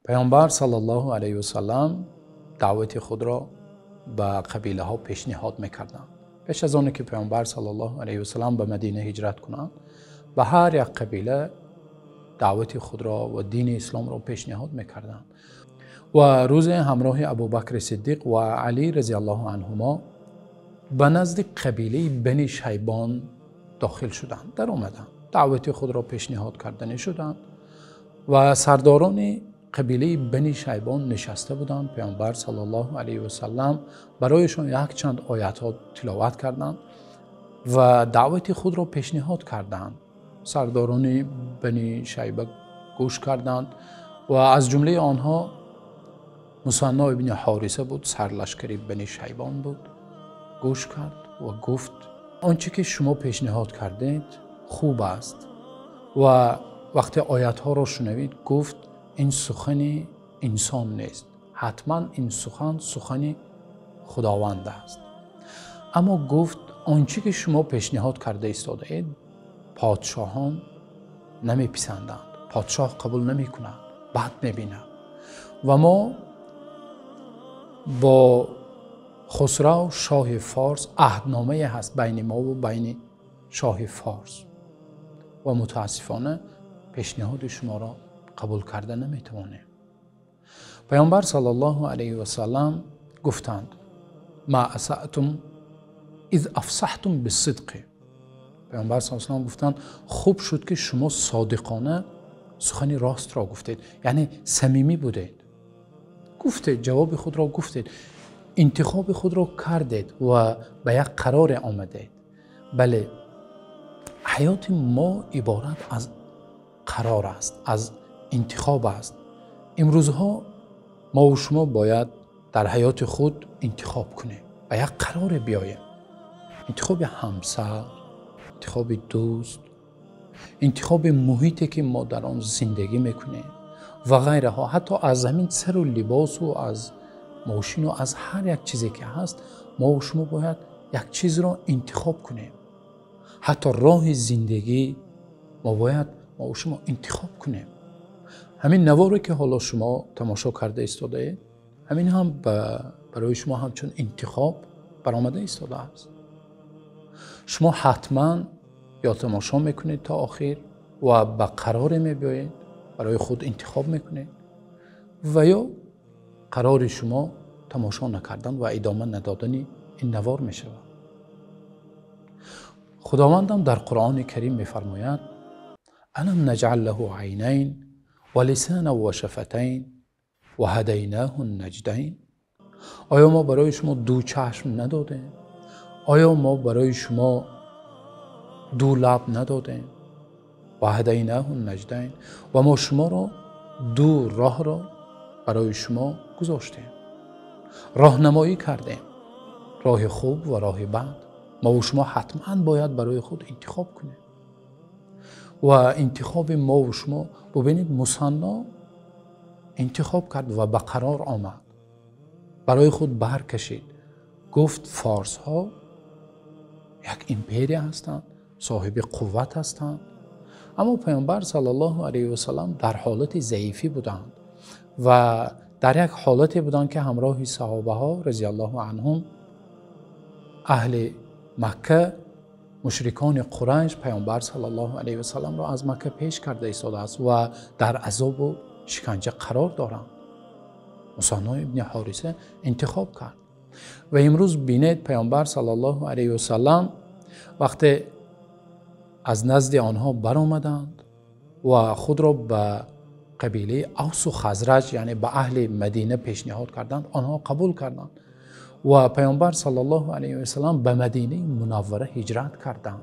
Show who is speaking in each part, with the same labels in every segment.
Speaker 1: پیامبر صلی الله علیه و سلم دعوت خود را به قبیله ها پیشنهاد میکردند. پیش از آن که پیامبر صلی الله علیه و سلم به مدینه هجرت کنند، به هر یک قبیله دعوت خود را و دین اسلام را پیشنهاد میکردند. و روز همراه ابوبکر صدیق و علی رضی الله عنهما به نزد قبیله بنی شیبان داخل شدند، در آمدند، دعوت خود را پیشنهاد کردنی شدند و سرداران قبیله بنی شیبان نشسته بودند. پیامبر صلی الله علیه و سلم برایشان یک چند آیات ها تلاوت کردند و دعوت خود را پیشنهاد کردند. سرداران بنی شیبه گوش کردند و از جمله آنها مثنی ابن حارثه بود، سرلشکری بنی شیبان بود. گوش کرد و گفت آنچه که شما پیشنهاد کردید خوب است و وقتی آیات ها را شنوید گفت این سخن انسان نیست، حتما این سخن خداوند است. اما گفت آنچه که شما پیشنهاد کرده ایستاده اید پادشاهان نمیپسندند، پادشاه قبول نمی کند، بد میبیند و ما با خسرو شاه فارس عهدنامه هست بین ما و بین شاه فارس و متاسفانه پیشنهاد شما را قبول کرده نمیتوانیم. پیامبر صلی الله علیه و سلم گفتند ما اسأتم اذ افصحتم بالصدق. پیامبر صلی الله علیه و سلم گفتند خوب شد که شما صادقانه سخن راست را گفتید، یعنی صمیمی بودید، گفتید، جواب خود را گفتید، انتخاب خود را کردید و به یک قرار آمدید. بله، حیات ما عبارت از قرار است، از انتخاب است. امروزها ما و شما باید در حیات خود انتخاب کنیم، به یک قرار بیاییم. انتخاب همسر، انتخاب دوست، انتخاب محیطی که ما در آن زندگی میکنیم و غیره ها. حتی از همین سر و لباس و از ماشین و از هر یک چیزی که هست ما و شما باید یک چیز را انتخاب کنیم. حتی راه زندگی ما باید ما و شما انتخاب کنیم. همین نواری که حالا شما تماشا کرده ایستاده اید، همین هم برای شما همچون انتخاب برآمده ایستاده است. شما حتما یا تماشا میکنید تا آخر و به قرار میبایید، برای خود انتخاب میکنید، و یا قرار شما تماشا نکردن و ادامه ندادن این نوار میشود. خداوندم در قرآن کریم میفرماید الم نجعل له عینین و لسانا و شفتین و هدیناه النجدین. آیا ما برای شما دو چشم ندادیم؟ آیا ما برای شما دو لب ندادیم؟ و هدیناه النجدین، و ما شما را دو راه را برای شما گذاشتیم، راهنمایی کردیم، راه خوب و راه بد. ما و شما حتما باید برای خود انتخاب کنیم و انتخاب ما و شما ببینید مثنی انتخاب کرد و به قرار آمد، برای خود برکشید. گفت فارس ها یک امپری هستند، صاحب قوت هستند، اما پیامبر صلی الله علیه و سلم در حالت ضعیفی بودند و در یک حالتی بودند که همراه صحابه ها رضی الله عنهم اهل مکه، مشرکان قریش، پیامبر صلی الله علیه و سلم را از مکه پیش کرده ایستاده است و در عذاب و شکنجه قرار دارند. مثنی ابن حارثه انتخاب کرد و امروز بینید پیامبر صلی الله علیه و سلم وقتی از نزد آنها برآمدند و خود را به قبیله اوس و خزرج، یعنی به اهل مدینه پیشنهاد کردند، آنها قبول کردند و پیامبر صلی الله علیه و سلم به مدینه منوره هجرت کردند.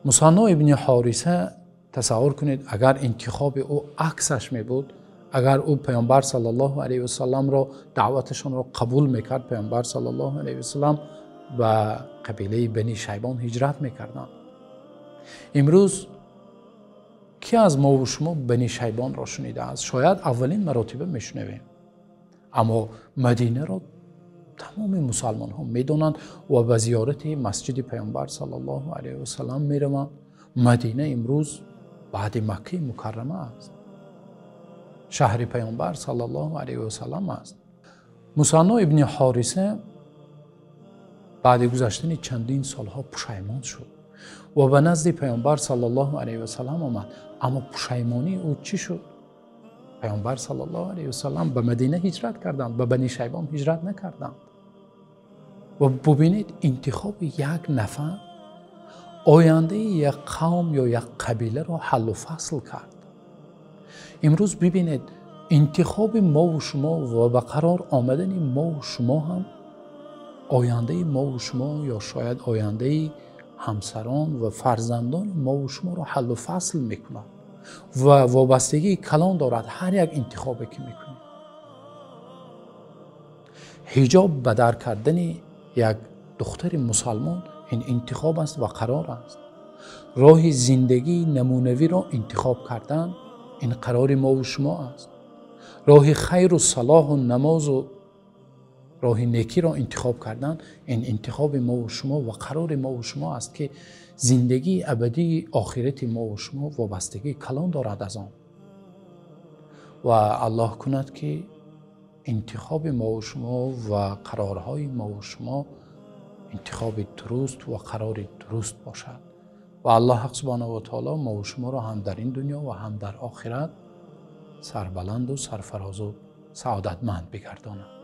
Speaker 1: مثنی ابن حارثه تصور کنید اگر انتخاب او عکسش می بود، اگر او پیامبر صلی الله علیه و سلم را دعوتشان را قبول میکرد، پیامبر صلی الله علیه و سلم به قبیله بنی شیبان هجرت میکردند. امروز کی از ما و شما بنی شیبان را شنیده است؟ شاید اولین مراتبه میشنویم، اما مدینه را تمام مسلمان ها میدونند و به زیارت مسجد پیامبر صلی الله علیه و سلم میروند. مدینه امروز بعد مکه مکرمه است. شهر پیامبر صلی الله علیه و سلم است. مثنی ابن حارثه بعد گذشتن چندین سالها پشیمان شد و به نزد پیامبر صلی الله علیه و سلم آمد. اما پشیمانی او چی شد؟ پیامبر صلی الله علیه و سلم به مدینه هجرت کردند، به بنی شیبان هجرت نکردند. و ببینید انتخاب یک نفر آینده یک قوم یا یک قبیله را حل و فصل کرد. امروز ببینید انتخاب ما و شما و به قرار آمدن ما و شما هم آینده ما و شما یا شاید آینده همسران و فرزندان ما و شما را حل و فصل میکند و وابستگی کلان دارد هر یک انتخابی که میکنید. حجاب به در کردن یک دختر مسلمان این انتخاب است و قرار است. راه زندگی نمونوی را انتخاب کردن این قرار ما و شما است. راه خیر و صلاح و نماز و راه نیکی را انتخاب کردن این انتخاب ما و شما و قرار ما و شما است که زندگی ابدی آخرت ما و شما وابستگی کلان دارد از آن. و الله کند که انتخاب ما و شما و قرارهای ما و شما انتخاب درست و قرار درست باشد و الله حق سبحانه و تعالی ما و شما را هم در این دنیا و هم در آخرت سربلند و سرفراز و سعادتمند بگرداند.